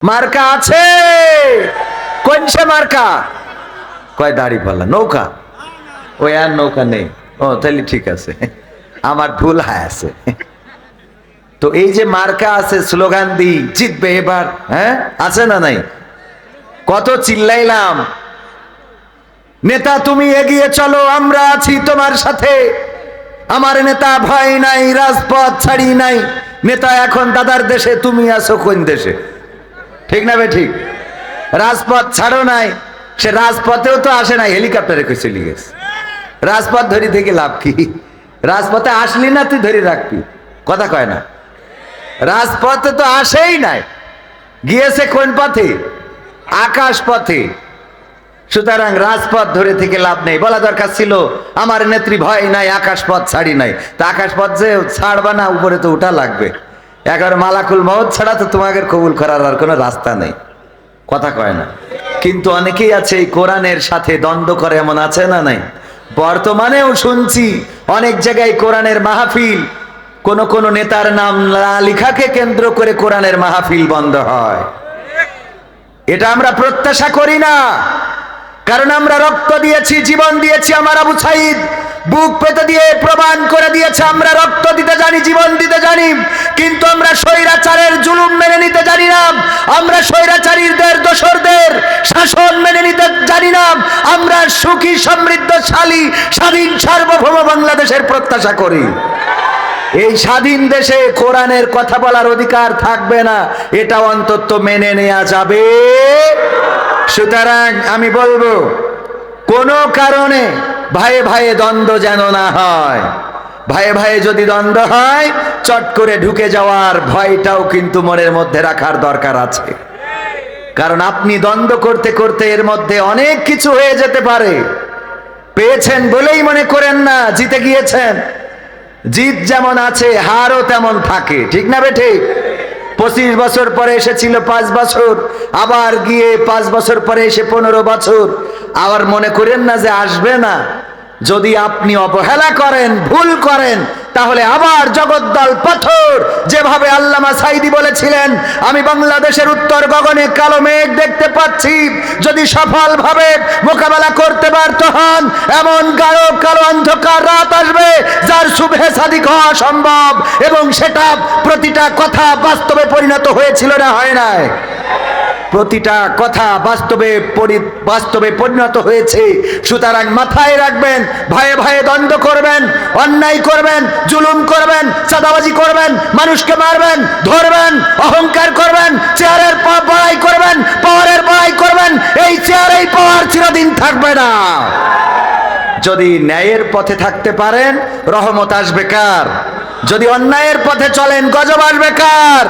মার্কা আছে। কোন সে মার্কা? কয় দাড়ি পাল্লা নৌকা। ওই আর নৌকা নেই। ও তাহলে ঠিক আছে, আমার ভুল হয় আছে। তো এই যে মার্কা আছে, স্লোগান দি জিতবে এবার, হ্যাঁ আছে না নাই? কত চিল্লাইলাম, নেতা তুমি এগিয়ে চলো, আমরা আছি তোমার সাথে। আমার নেতা ভয় নাই, রাজপথ ছাড়ি নাই। নেতা এখন দাদার দেশে, তুমি আছো কোন দেশে? ঠিক না বে ঠিক? রাজপথ ছাড়ো নাই, সে রাজপথেও তো আসে নাই, হেলিকপ্টারে কই চলে গেছে। রাজপথ ধরি থেকে লাভ কি? রাজপথে আসলি না তুই ধরে রাখবি, কথা কয় না। রাজপথে তো আসেই নাই, গিয়েছে কোন পথে? আকাশ পথে। সুতরাং রাজপথ ধরে থেকে লাভ নেই। বলা দরকার ছিল আমার নেত্রী ভয় নাই, আকাশ পথ ছাড়ি নাই। তা আকাশ পথ যে ছাড়বা না, উপরে তো উঠা লাগবে। এগারো মালাকুল মউত ছাড়া তো তোমাদের কবুল করার আর কোনো রাস্তা নেই, কথা কয় না। কিন্তু অনেকেই আছে এই কোরআনের সাথে দ্বন্দ্ব করে, এমন আছে না নাই? বর্তমানেও শুনছি অনেক জায়গায় কোরআনের মাহফিল, কোন নেতার নাম লেখাকে কেন্দ্র করে কোরআনের মাহফিল বন্ধ হয়। এটা আমরা প্রত্যাশা করি না, কারণ আমরা রক্ত দিয়েছি, জীবন দিয়েছি। আমার আবু সাইদ বুক পেতে দিয়ে প্রমাণ করে দিয়েছে আমরা রক্ত দিতে জানি, জীবন দিতে জানি। কিন্তু আমরা স্বৈরাচারের জুলুম মেনে নিতে জানি না, আমরা স্বৈরাচারীদের দোসরদের শাসন মেনে নিতে জানি না। আমরা সুখী সমৃদ্ধশালী স্বাধীন সার্বভৌম বাংলাদেশের প্রত্যাশা করি। এই স্বাধীন দেশে কোরআনের কথা বলার অধিকার থাকবে না, এটা অন্তত মেনে নেওয়া যাবে। সুতরাং আমি বলবো, কোনো কারণে ভাইয়ে ভাইয়ে দ্বন্দ্ব যেন না হয়। ভাইয়ে ভাইয়ে যদি দ্বন্দ্ব হয়, চট করে ঢুকে যাওয়ার ভয়টাও কিন্তু মনের মধ্যে রাখার দরকার আছে। কারণ আপনি দ্বন্দ্ব করতে করতে এর মধ্যে অনেক কিছু হয়ে যেতে পারে। পেয়েছেন বলেই মনে করেন না জিতে গিয়েছেন। জিত যেমন আছে, হারও তেমন থাকে, ঠিক না বে ঠিক? 25 বছর পরে এসেছিল 5 বছর, আবার গিয়ে 5 বছর পরে এসে 15 বছর। আবার মনে করেন না যে আসবে না। যদি আপনি অবহেলা করেন, ভুল করেন, তাহলে আবার জগদ্দল পাথর। যেভাবে আল্লামা সাইদি বলেছিলেন, আমি বাংলাদেশের উত্তর গগনে কালো মেঘ দেখতে পাচ্ছি। যদি সফলভাবে মোকাবেলা করতে ব্যর্থ হন, এমন গাঢ় কালো অন্ধকার রাত আসবে যার শুভে সাদিক হওয়া সম্ভব। এবং সেটা প্রতিটা কথা বাস্তবে পরিণত হয়েছিল না, হয় নাই? প্রতিটা কথা বাস্তবে পরিণত হয়েছে। সুতরাং মাথায় রাখবেন, ভাইয়ে ভাইয়ে দ্বন্দ্ব করবেন, অন্যায় করবেন, জুলুম করবেন, চাঁদাবাজি করবেন, মানুষকে মারবেন, ধরবেন, অহংকার করবেন, চেয়ারের বড়াই করবেন, পাওয়ারের বড়াই করবেন। এই চেয়ার, এই পাওয়ার চিরদিন থাকবে না। যদি ন্যায়ের পথে থাকতে পারেন, রহমত আসবে কার? যদি অন্যায়ের পথে চলেন, গজব আসবে কার?